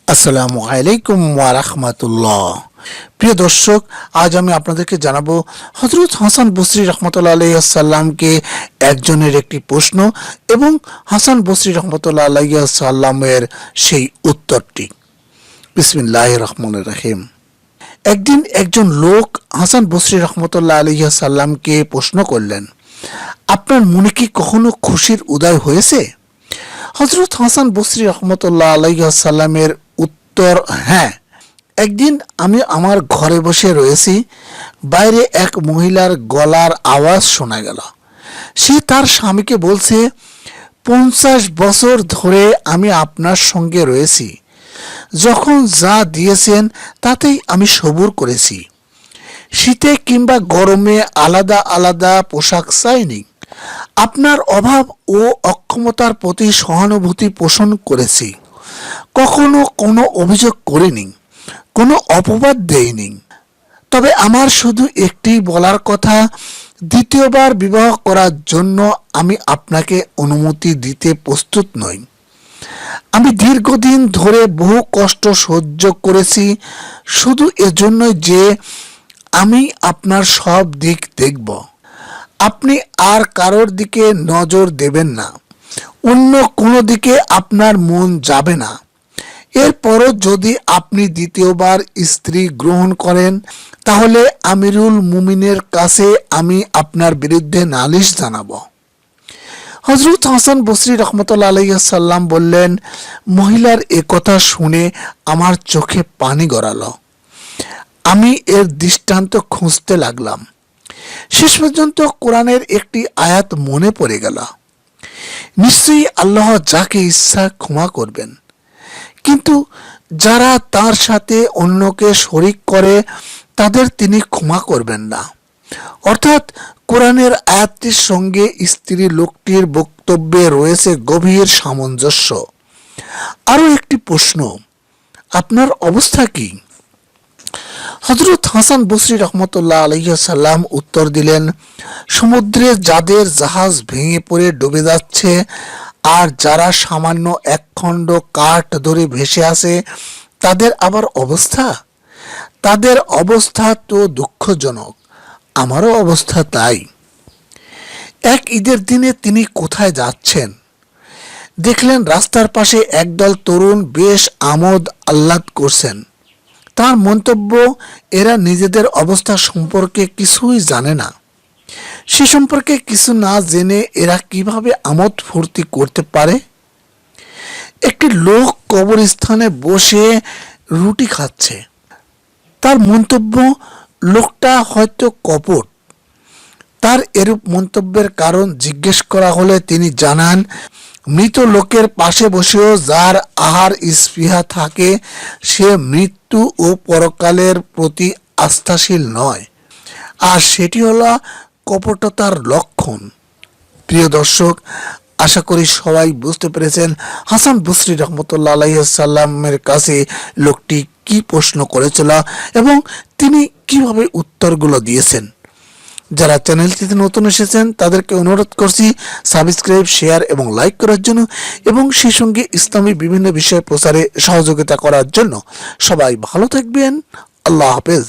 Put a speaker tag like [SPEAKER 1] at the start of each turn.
[SPEAKER 1] আসসালামু আলাইকুম ওয়া রাহমাতুল্লাহ। প্রিয় দর্শক, আজ আমি আপনাদেরকে জানাবো হযরত হাসান বসরি রাহমাতুল্লাহ আলাইহিস সালামকে একজনের একটি প্রশ্ন এবং হাসান বসরি রাহমাতুল্লাহ আলাইহিস সালামের সেই উত্তরটি। বিসমিল্লাহির রহমানির রহিম। একদিন একজন লোক হাসান বসরি রাহমাতুল্লাহ আলাইহিস সালামকে প্রশ্ন করলেন, আপনার মনে কি কখনো খুশির উদয় হয়েছে? হযরত হাসান বসরি রাহমাতুল্লাহ আলাইহিস সালামের উত্তর, হ্যাঁ। একদিন আমি আমার ঘরে বসে রয়েছি, বাইরে এক মহিলার গলার আওয়াজ শোনা গেল। সে তার স্বামীকে বলছে, 50 বছর ধরে আমি আপনার সঙ্গে রয়েছি, যখন যা দিয়েছেন তাতেই আমি সবুর করেছি। শীতে কিংবা গরমে আলাদা আলাদা পোশাক চাইনি। আপনার অভাব ও অক্ষমতার প্রতি সহানুভূতি পোষণ করেছি। কখনো কোনো অভিযোগ করিনি, কোনো অপবাদ দেইনি। তবে আমার শুধু একটি বলার কথা, দ্বিতীয়বার বিবাহ করার জন্য আমি আপনাকে অনুমতি দিতে প্রস্তুত নই। আমি দীর্ঘদিন ধরে বহু কষ্ট সহ্য করেছি, শুধু এজন্যই যে আমি আপনার সব দিক দেখব। আপনি আর কারোর দিকে নজর দেবেন না, অন্য কোনো দিকে আপনার মন যাবে না। এরপরও যদি আপনি দ্বিতীয়বার স্ত্রী গ্রহণ করেন, তাহলে আমিরুল মুমিনের কাছে আমি আপনার বিরুদ্ধে নালিশ জানাবো। হযরত হাসান বসরি রাহমাতুল্লাহ আলাইহিস সালাম বললেন, মহিলার একথা শুনে আমার চোখে পানি গড়ালো। আমি এর দৃষ্টান্ত খুঁজতে লাগলাম। শেষ পর্যন্ত কোরআনের একটি আয়াত মনে পড়ে গেল, নিশ্চয়ই আল্লাহ যাকে ইচ্ছা ক্ষমা করবেন, কিন্তু যারা তার সাথে অন্যকে শরিক করে তাদের তিনি ক্ষমা করবেন না। অর্থাৎ কোরআনের আয়াতটির সঙ্গে স্ত্রী লোকটির বক্তব্যে রয়েছে গভীর সামঞ্জস্য। আরও একটি প্রশ্ন, আপনার অবস্থা কি? হযরত হাসান বসরি রাহমাতুল্লাহ আলাইহিস সালাম উত্তর দিলেন, সমুদ্রে যাদের জাহাজ ভেঙে পড়ে ডুবে যাচ্ছে আর যারা সামান্য একখণ্ড কাঠ ধরে ভেসে আছে, তাদের আবার অবস্থা? তাদের অবস্থা তো দুঃখজনক, আমারও অবস্থা তাই। এক ঈদের দিনে তিনি কোথায় যাচ্ছেন? দেখলেন রাস্তার পাশে একদল তরুণ বেশ আমোদ আহ্লাদ করছেন। তার মন্তব্য, এরা নিজেদের অবস্থা সম্পর্কে কিছুই জানে না। সে সম্পর্কে কিছু না জেনে এরা কিভাবে আমোদ ফুর্তি করতে পারে? একটি লোক কবরস্থানে বসে রুটি খাচ্ছে। তার মন্তব্য, লোকটা হয়তো কপট। তার এরূপ মন্তব্যের কারণ জিজ্ঞেস করা হলে তিনি জানান, মৃত লোকের পাশে বসেও যার আহার স্পৃহা থাকে, সে মৃত্যু ও পরকালের প্রতি আস্থাশীল নয়, আর সেটি হলো কপটতার লক্ষণ। প্রিয় দর্শক, আশা করি সবাই বুঝতে পেরেছেন হাসান বসরি রাহমাতুল্লাহ আলাইহিস সালামের কাছে লোকটি কি প্রশ্ন করেছিল এবং তিনি কিভাবে উত্তরগুলো দিয়েছেন। যারা চ্যানেলটিতে নতুন এসেছেন তাদেরকে অনুরোধ করছি সাবস্ক্রাইব, শেয়ার এবং লাইক করার জন্য এবং সেই সঙ্গে ইসলামী বিভিন্ন বিষয় প্রচারে সহযোগিতা করার জন্য। সবাই ভালো থাকবেন। আল্লাহ হাফেজ।